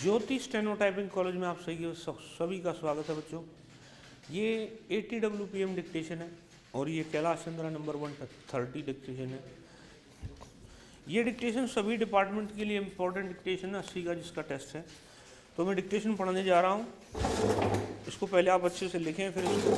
ज्योति steno typing college में आप सभी का स्वागत है बच्चों। ये 80 WPM डिक्टेशन है और ये कैलाश चंद्रा नंबर 130 डिक्टेशन है। ये डिक्टेशन सभी डिपार्टमेंट के लिए इम्पोर्टेंट डिक्टेशन है, 80 का जिसका टेस्ट है। तो मैं डिक्टेशन पढ़ने जा रहा हूँ। इसको पहले आप अच्छे से लिखें, फिर इसको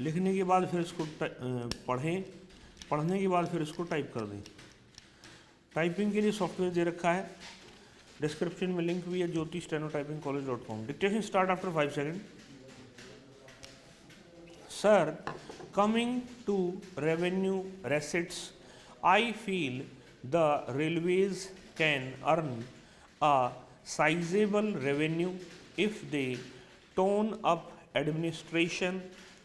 लिखने के बाद फिर इसको पढ़ें, पढ़ने के बाद फिर इसको टाइप कर दें। टाइपिंग के लिए सॉफ्टवेयर दे रखा है, डिस्क्रिप्शन में लिंक भी है jyoti-steno-typing-college.com। Dictation start after 5 second. Sir, coming to revenue receipts, I feel the railways can earn a sizable revenue if they tone up administration,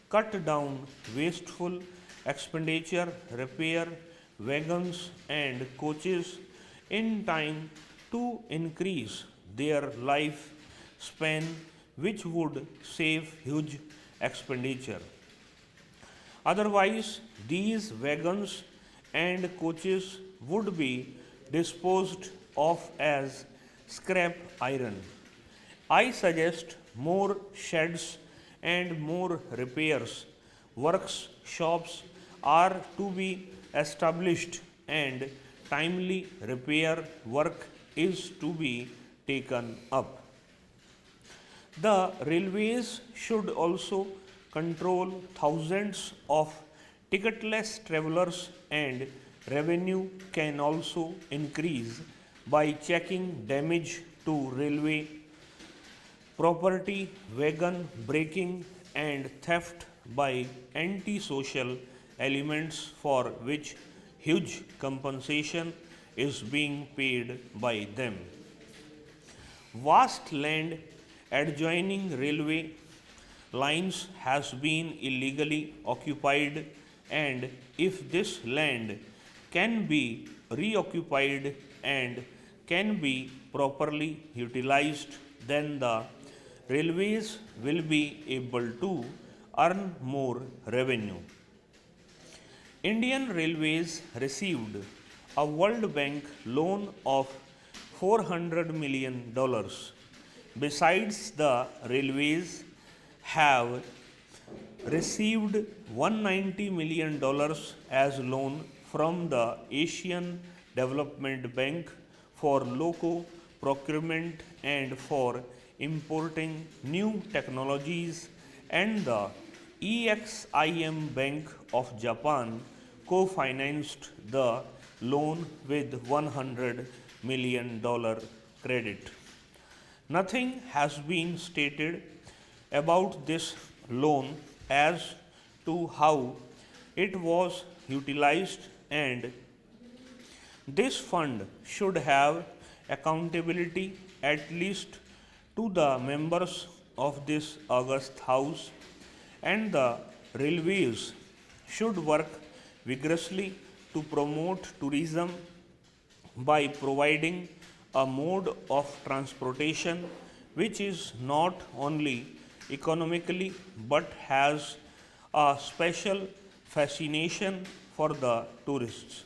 cut down wasteful expenditure, repair wagons and coaches in time to increase their life span, which would save huge expenditure. Otherwise, these wagons and coaches would be disposed of as scrap iron. I suggest more sheds and more repairs. Workshops are to be established and timely repair work is to be taken up. The railways should also control thousands of ticketless travelers, and revenue can also increase by checking damage to railway property, wagon breaking and theft by anti-social elements for which huge compensation is being paid by them. Vast land adjoining railway lines has been illegally occupied, and if this land can be reoccupied and can be properly utilized, then the railways will be able to earn more revenue. Indian Railways received a World Bank loan of $400 million. Besides, the railways have received $190 million as loan from the Asian Development Bank for loco procurement and for importing new technologies, and the EXIM Bank of Japan co-financed the loan with $100 million credit. Nothing has been stated about this loan as to how it was utilized, and this fund should have accountability at least to the members of this august house, and the railways should work vigorously to promote tourism by providing a mode of transportation which is not only economically but has a special fascination for the tourists.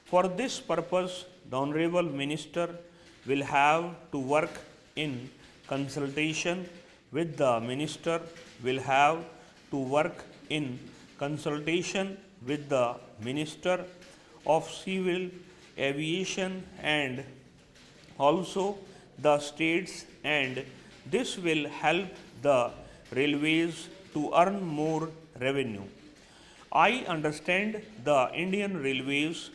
For this purpose, the Honorable Minister will have to work in consultation with the Minister, will have to work in consultation with the Minister of Civil Aviation and also the states, and this will help the railways to earn more revenue. I understand the Indian Railways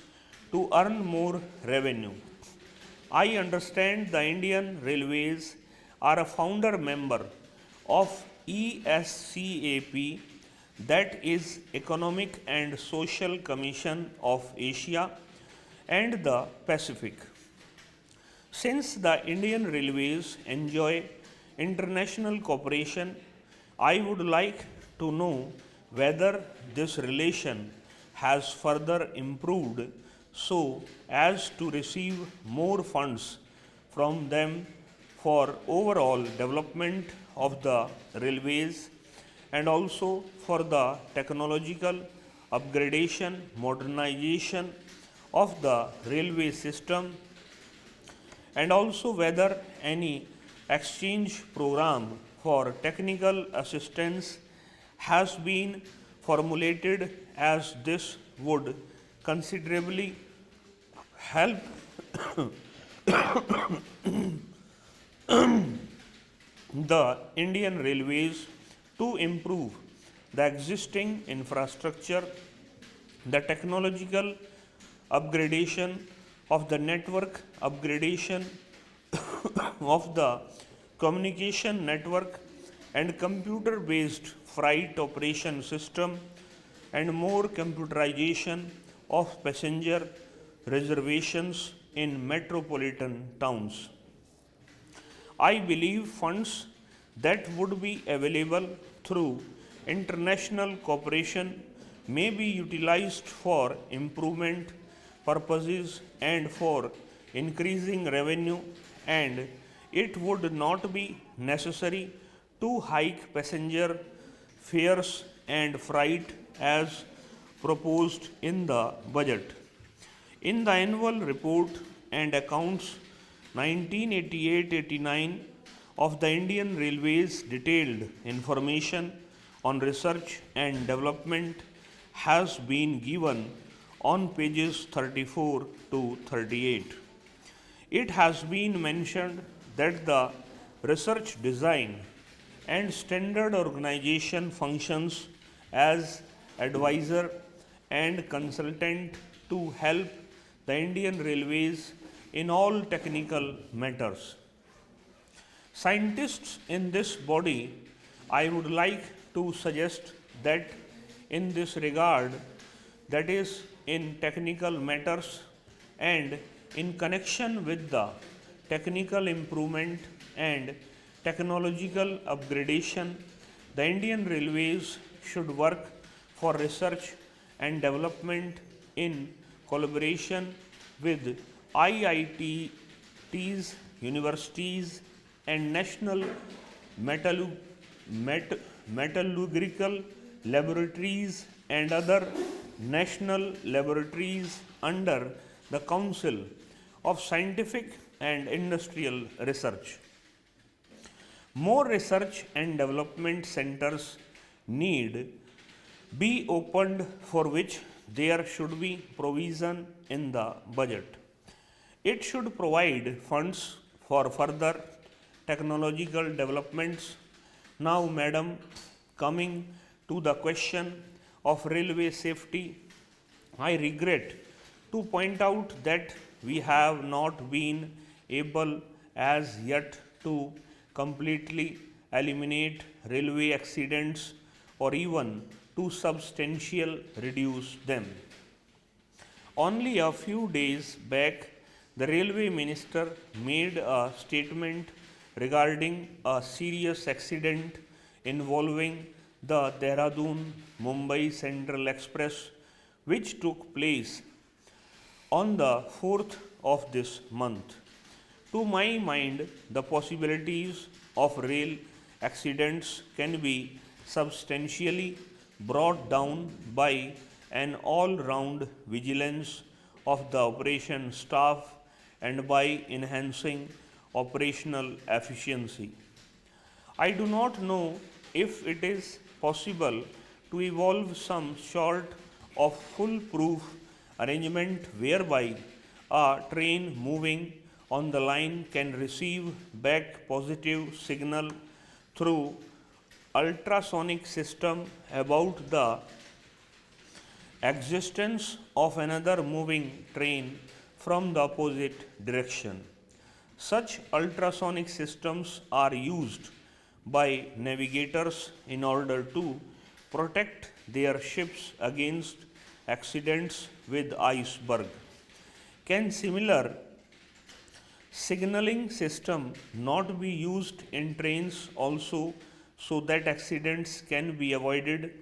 to earn more revenue. I understand the Indian Railways are a founder member of ESCAP, that is Economic and Social Commission of Asia and the Pacific. Since the Indian Railways enjoy international cooperation, I would like to know whether this relation has further improved so as to receive more funds from them for overall development of the railways and also for the technological upgradation, modernization of the railway system and also whether any exchange program for technical assistance has been formulated, as this would considerably help the Indian Railways to improve the existing infrastructure, the technological upgradation of the network, upgradation of the communication network, and computer-based freight operation system, and more computerization of passenger reservations in metropolitan towns. I believe funds that would be available through international cooperation may be utilized for improvement purposes and for increasing revenue, and it would not be necessary to hike passenger fares and freight as proposed in the budget. In the annual report and accounts 1988-89 of the Indian Railways, detailed information on research and development has been given on pages 34 to 38. It has been mentioned that the research design and standard organization functions as advisor and consultant to help the Indian Railways in all technical matters. Scientists in this body, I would like to suggest that in this regard, that is, in technical matters and in connection with the technical improvement and technological upgradation, the Indian Railways should work for research and development in collaboration with IITs, universities, and national metallurgical laboratories and other national laboratories under the Council of Scientific and Industrial Research. More research and development centers need be opened, for which there should be provision in the budget. It should provide funds for further technological developments. Now, Madam, coming to the question of railway safety, I regret to point out that we have not been able as yet to completely eliminate railway accidents or even to substantially reduce them. Only a few days back, the railway minister made a statement regarding a serious accident involving the Dehradun-Mumbai Central Express, which took place on the 4th of this month. To my mind, the possibilities of rail accidents can be substantially brought down by an all-round vigilance of the operation staff and by enhancing operational efficiency. I do not know if it is possible to evolve some sort of foolproof arrangement whereby a train moving on the line can receive back positive signal through ultrasonic system about the existence of another moving train from the opposite direction. Such ultrasonic systems are used by navigators in order to protect their ships against accidents with iceberg. Can similar signaling system not be used in trains also, so that accidents can be avoided?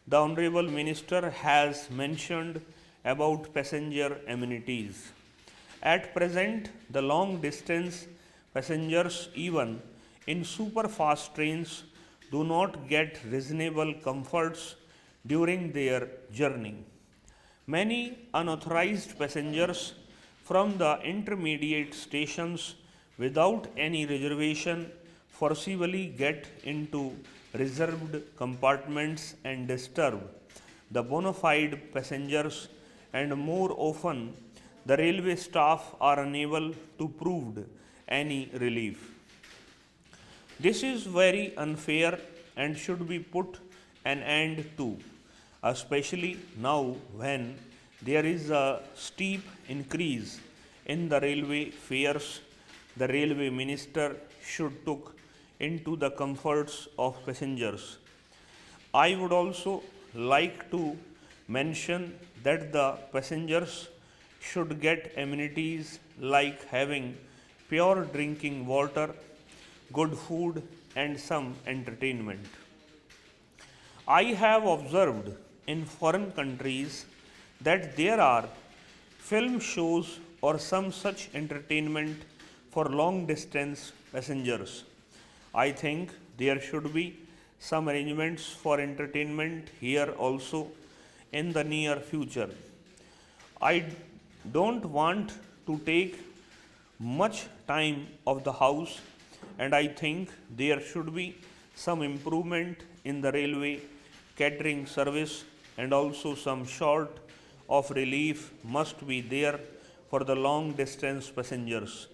The Honorable Minister has mentioned about passenger amenities. At present, the long distance passengers, even in super fast trains, do not get reasonable comforts during their journey. Many unauthorized passengers from the intermediate stations without any reservation forcibly get into reserved compartments and disturb the bona fide passengers, and more often the railway staff are unable to provide any relief. This is very unfair and should be put an end to, especially now when there is a steep increase in the railway fares. The railway minister should look into the comforts of passengers. I would also like to mention that the passengers should get amenities like having pure drinking water, good food, and some entertainment. I have observed in foreign countries that there are film shows or some such entertainment for long distance passengers. I think there should be some arrangements for entertainment here also in the near future. I don't want to take much time of the house, and I think there should be some improvement in the railway catering service, and also some sort of relief must be there for the long distance passengers.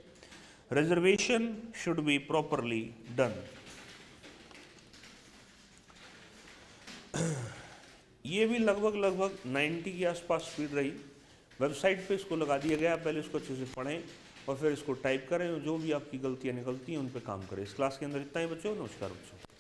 Reservation should be properly done. ये भी लगभग 90 के आसपास speed रही। Website पे इसको लगा दिया गया, पहले इसको अच्छे से पढ़ें और फिर इसको टाइप करें, जो भी आपकी गलतियाँ निकलती हैं उन पे काम करें। इस क्लास के अंदर इतना ही बच्चों। नमस्कार बच्चों।